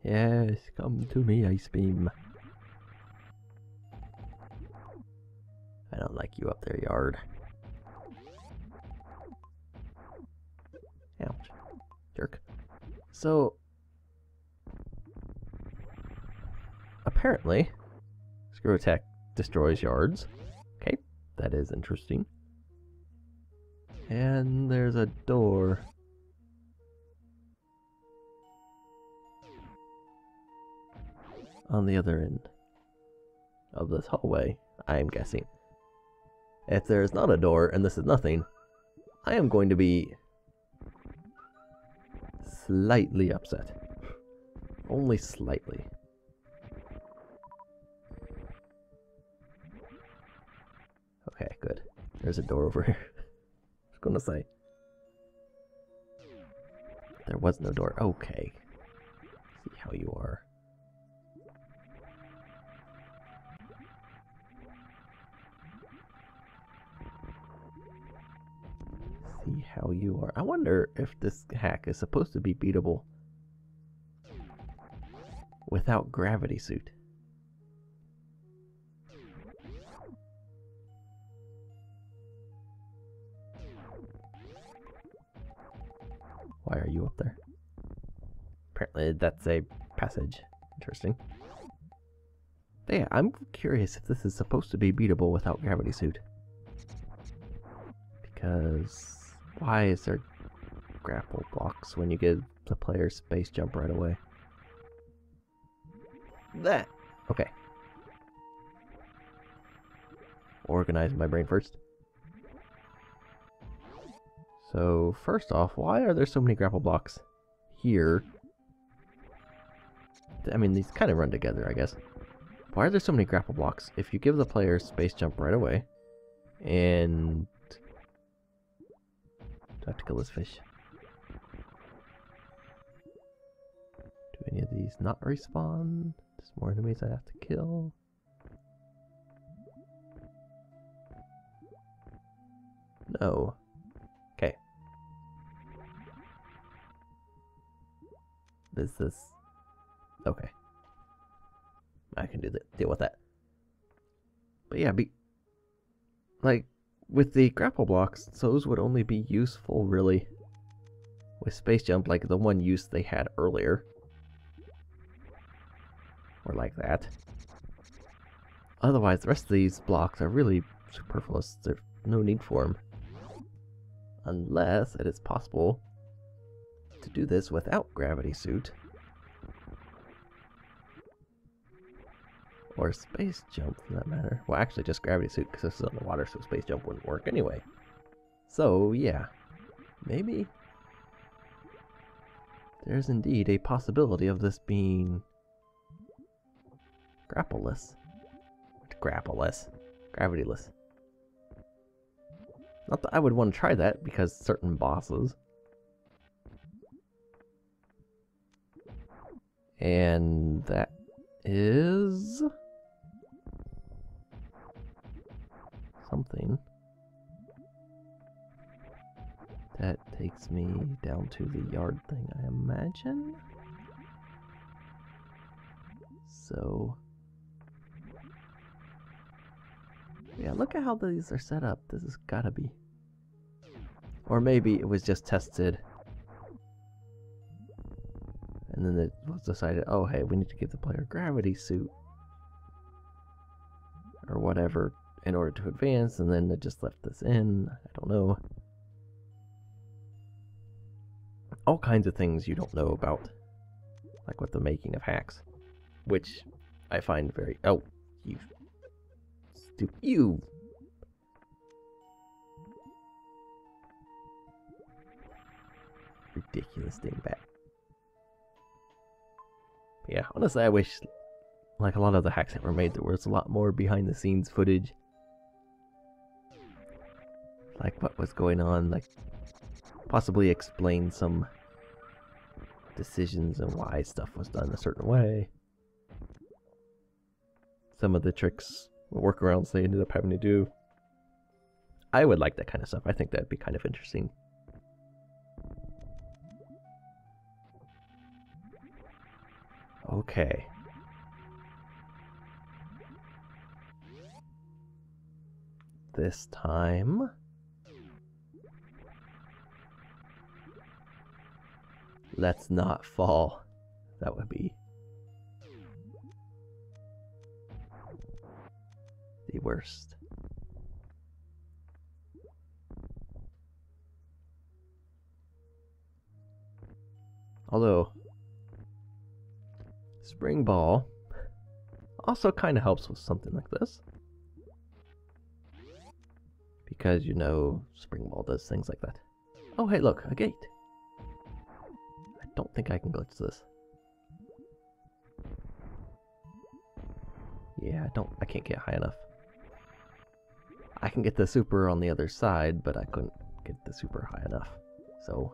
Yes, come to me, Ice Beam. I don't like you up there, Yard. Ouch. Jerk. So, apparently, Screw Attack destroys yards. Okay, that is interesting. And there's a door. On the other end of this hallway, I'm guessing. If there's not a door and this is nothing, I am going to be slightly upset. Only slightly. Okay, good. There's a door over here. I was gonna say. There was no door. Okay. See how you are. See how you are. I wonder if this hack is supposed to be beatable without gravity suit. Why are you up there? Apparently that's a passage. Interesting. But yeah, I'm curious if this is supposed to be beatable without gravity suit. Because why is there grapple blocks when you give the player space jump right away? That. Okay. Organize my brain first. So, first off, why are there so many grapple blocks here? I mean, these kind of run together, I guess. Why are there so many grapple blocks if you give the player space jump right away? And do I have to kill this fish? Do any of these not respawn? There's more enemies I have to kill. No. Okay. Is this... Okay. I can deal with that. But yeah, like, with the grapple blocks, those would only be useful, really, with space jump, like the one use they had earlier. Or like that. Otherwise, the rest of these blocks are really superfluous. There's no need for them. Unless it is possible to do this without gravity suit. Or space jump, for that matter. Well, actually just gravity suit, because this is on the water, so space jump wouldn't work anyway. So, yeah. Maybe there's indeed a possibility of this being grappleless. Grappleless. Gravityless. Not that I would want to try that, because certain bosses. And that is something that takes me down to the yard thing, I imagine. So yeah, look at how these are set up. This has gotta be. Or maybe it was just tested and then it was decided, oh hey, we need to give the player a gravity suit or whatever in order to advance, and then they just left this in. I don't know. All kinds of things you don't know about, like with the making of hacks, which I find very... Oh, you... You... Ridiculous dingbat. Yeah, honestly, I wish, like a lot of the hacks that were made, there was a lot more behind the scenes footage. Like what was going on, like possibly explain some decisions and why stuff was done a certain way. Some of the tricks, workarounds they ended up having to do. I would like that kind of stuff. I think that'd be kind of interesting. Okay. This time... let's not fall. That would be... the worst. Although... spring ball also kind of helps with something like this. Because, you know, spring ball does things like that. Oh, hey, look, a gate. I don't think I can glitch this. Yeah, I can't get high enough. I can get the super on the other side, but I couldn't get the super high enough. So...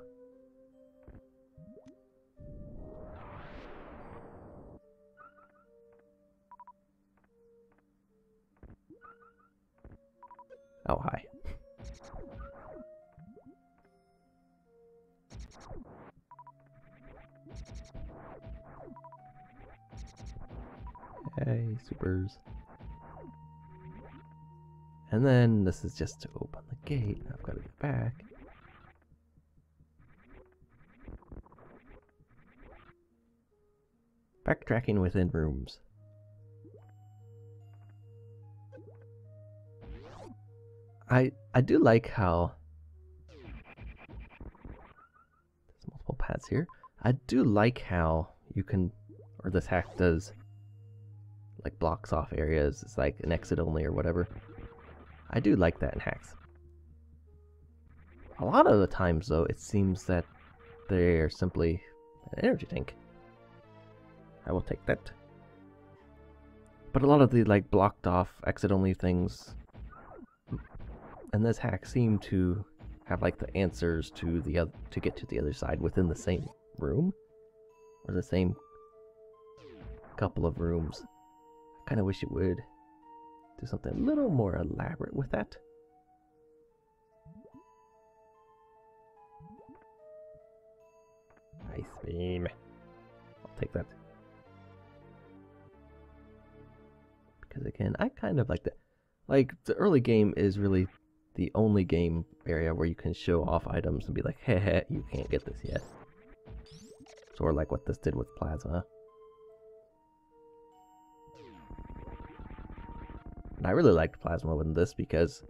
oh, hi. Hey, supers. And then this is just to open the gate. I've got to get back. Backtracking within rooms. I do like how there's multiple paths here. I do like how you can, or this hack does, like blocks off areas. It's like an exit only or whatever. I do like that in hacks. A lot of the times though, it seems that they're simply an energy tank. I will take that. But a lot of the like blocked off exit only things and this hack seem to have like the answers to the to get to the other side within the same room or the same couple of rooms. I kind of wish it would do something a little more elaborate with that. Ice beam. I'll take that. Because again, I kind of like that. Like, the early game is really the only game area where you can show off items and be like, heh heh, you can't get this yet. Sort of like what this did with Plasma. And I really liked Plasma in this because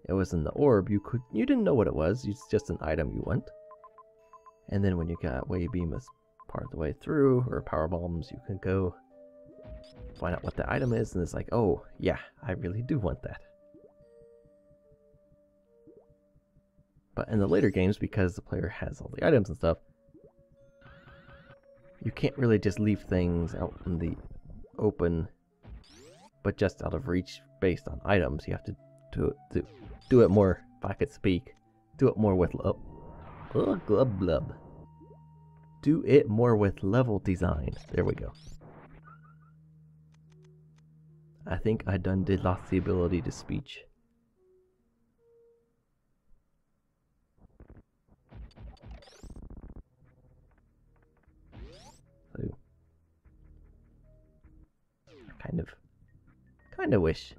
it was in the orb. You didn't know what it was. It's just an item you want. And then when you got Wave Beam as part of the way through, or Power Bombs, you can go find out what the item is, and it's like, oh yeah, I really do want that. But in the later games, because the player has all the items and stuff, you can't really just leave things out in the open, but just out of reach based on items. You have to do it more, if I could speak, do it more with glub blub. Do it more with level design. There we go. I think I done did lost the ability to speech. So I kind of wish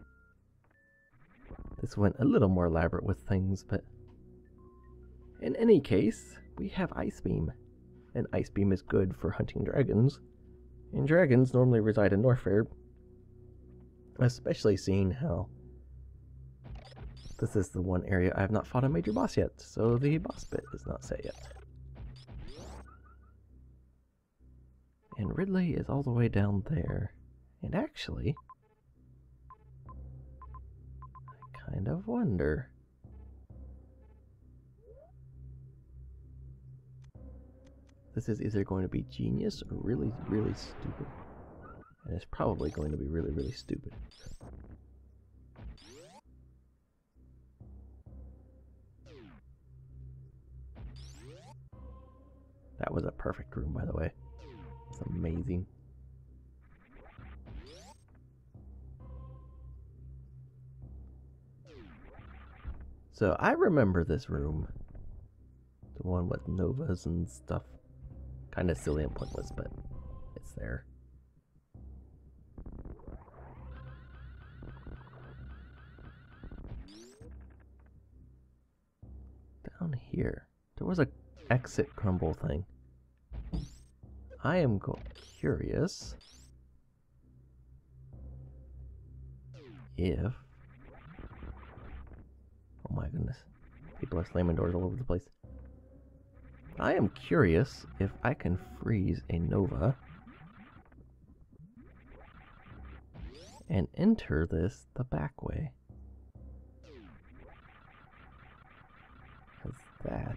this went a little more elaborate with things, but in any case, we have Ice Beam. And Ice Beam is good for hunting dragons. And dragons normally reside in Norfair. Especially seeing how this is the one area I have not fought a major boss yet, so the boss bit is not set yet. And Ridley is all the way down there. And actually, I kind of wonder. This is either going to be genius or really, really stupid. And it's probably going to be really, really stupid. That was a perfect room, by the way. It's amazing. So I remember this room. The one with novas and stuff. Kind of silly and pointless, but It's there. Down here, there was a exit crumble thing. I am curious if... Oh my goodness. People are slamming doors all over the place. I am curious if I can freeze a Nova and enter this the back way. Because that...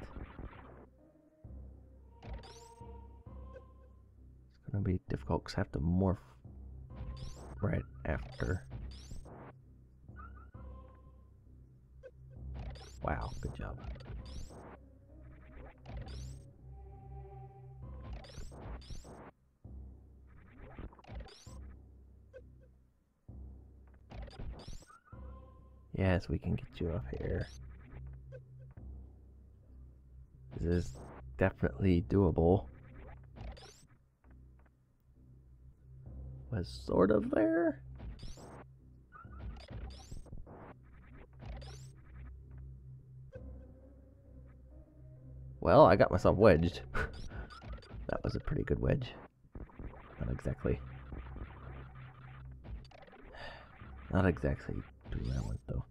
it's going to be difficult because I have to morph right after. Wow, good job. Yes, we can get you up here. This is definitely doable. Was sort of there. Well, I got myself wedged. That was a pretty good wedge. Not exactly doing that one though.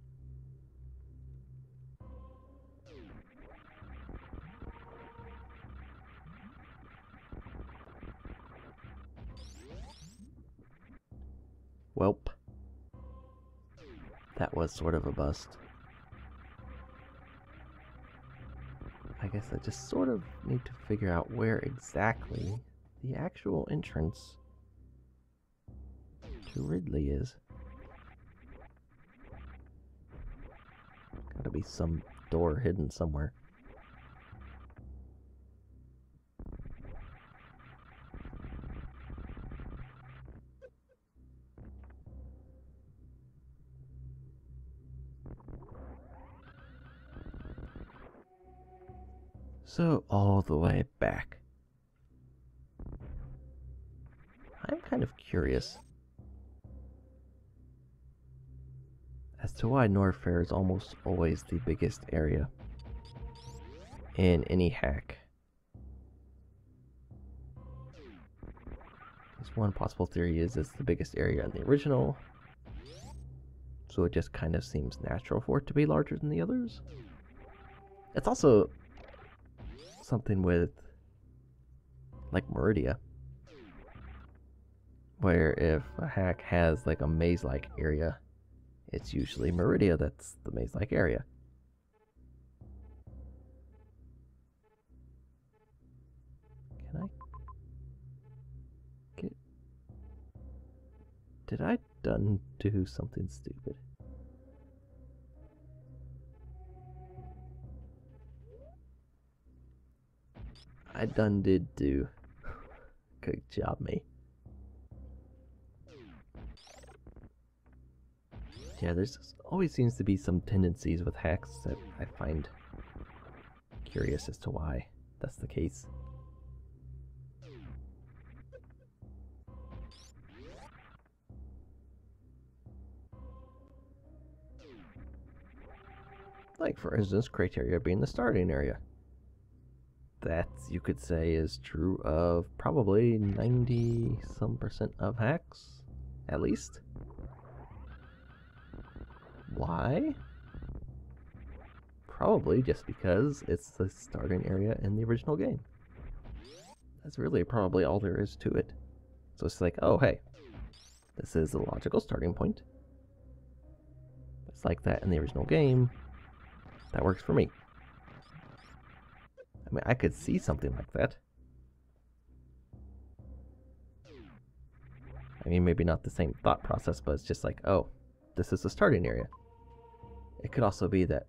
Welp. That was sort of a bust. I guess I just sort of need to figure out where exactly the actual entrance to Ridley is. Gotta be some door hidden somewhere. So, all the way back. I'm kind of curious as to why Norfair is almost always the biggest area in any hack. Because one possible theory is it's the biggest area in the original, so it just kind of seems natural for it to be larger than the others. It's also something with, like, Meridia, where if a hack has like a maze-like area, it's usually Meridia that's the maze-like area. Can I get... Did I done do something stupid? I done did do. Good job, me. Yeah, there's always seems to be some tendencies with hacks that I find curious as to why that's the case. Like, for instance, criteria being the starting area. That, you could say, is true of probably 90-some% of hacks, at least. Why? Probably just because it's the starting area in the original game. That's really probably all there is to it. So it's like, oh hey, this is the logical starting point. It's like that in the original game. That works for me. I mean, I could see something like that. I mean, maybe not the same thought process, but it's just like, oh, this is the starting area. It could also be that,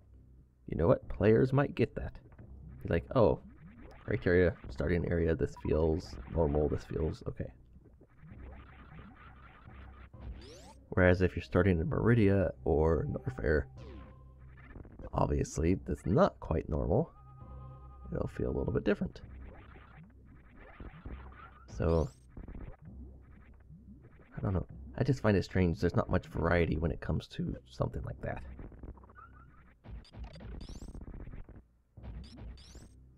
you know what, players might get that. Be like, oh, criteria, starting area, this feels normal, this feels okay. Whereas if you're starting in Meridia or Norfair, obviously that's not quite normal. It'll feel a little bit different. So don't know. I just find it strange there's not much variety when it comes to something like that.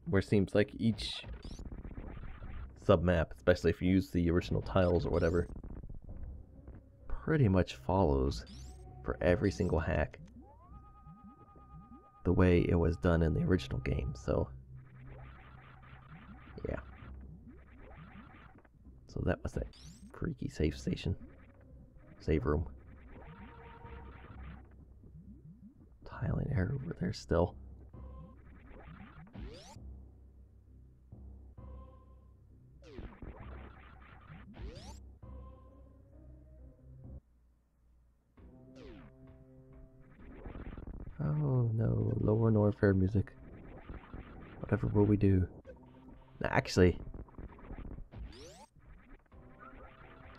Where it seems like each submap, especially if you use the original tiles or whatever, pretty much follows for every single hack the way it was done in the original game, so yeah. So that was that freaky save station. Save room. Tiling error over there still. Oh no, lower Norfair music. Whatever will we do? Now, actually,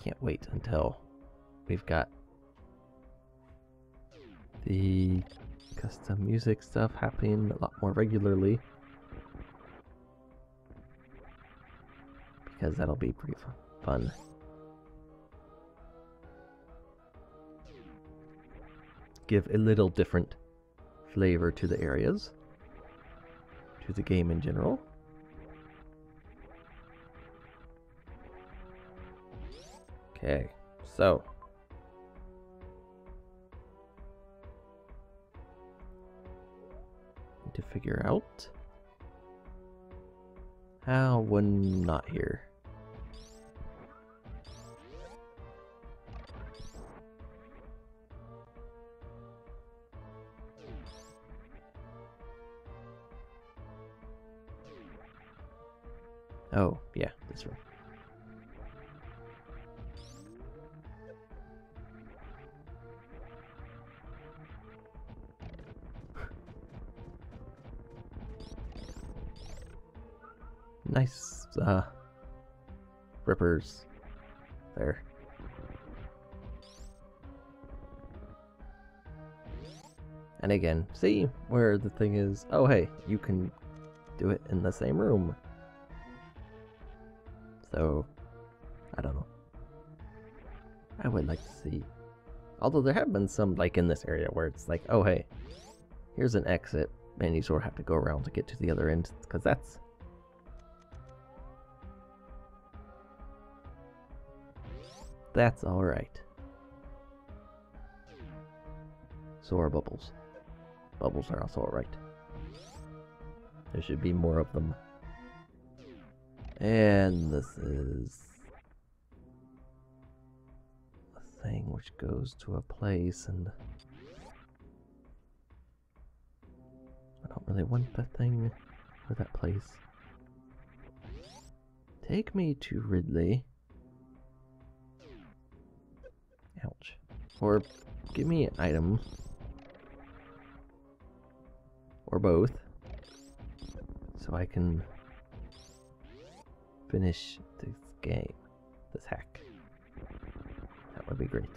can't wait until we've got the custom music stuff happening a lot more regularly, because that'll be pretty fun. Give a little different flavor to the areas, to the game in general. Okay, so need to figure out how when not here. Oh, yeah, this room. Nice, rippers there. And again, see where the thing is, oh hey, you can do it in the same room. So, I don't know. I would like to see. Although there have been some, like in this area, where it's like, oh hey, here's an exit, and you sort of have to go around to get to the other end, because that's alright. So are bubbles. Bubbles are also alright. There should be more of them. And this is a thing which goes to a place, and I don't really want that thing or that place. Take me to Ridley. Ouch. Or give me an item. Or both. So I can finish this game. This hack. That would be great.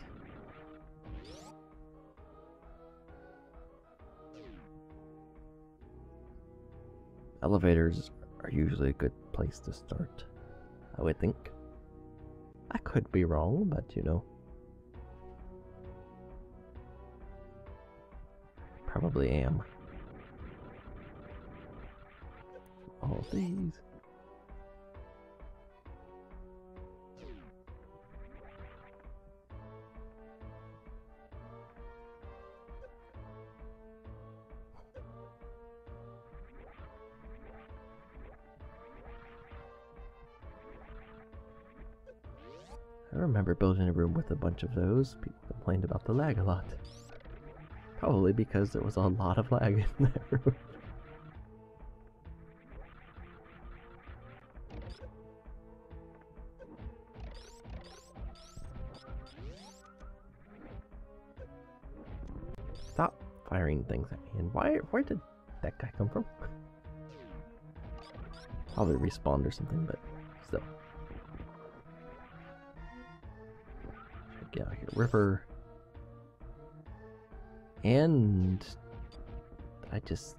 Elevators are usually a good place to start, I would think. I could be wrong, but you know. Probably am. All these. I remember building a room with a bunch of those. People complained about the lag a lot. Probably because there was a lot of lag in that room. Stop firing things at me. And where did that guy come from? Probably respawned or something, but still. Get out of here. River. And I just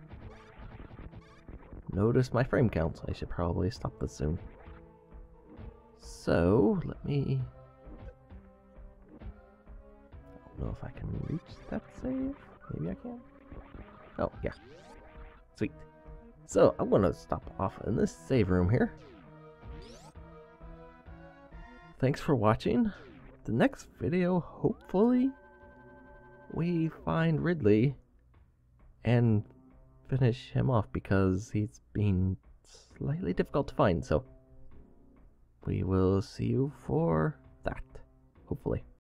noticed my frame counts. I should probably stop this soon. So let me know if I can reach that save. Maybe I can. Oh, yeah. Sweet. So, I'm going to stop off in this save room here. Thanks for watching. The next video, hopefully, we find Ridley and finish him off because he's been slightly difficult to find. So, we will see you for that, hopefully.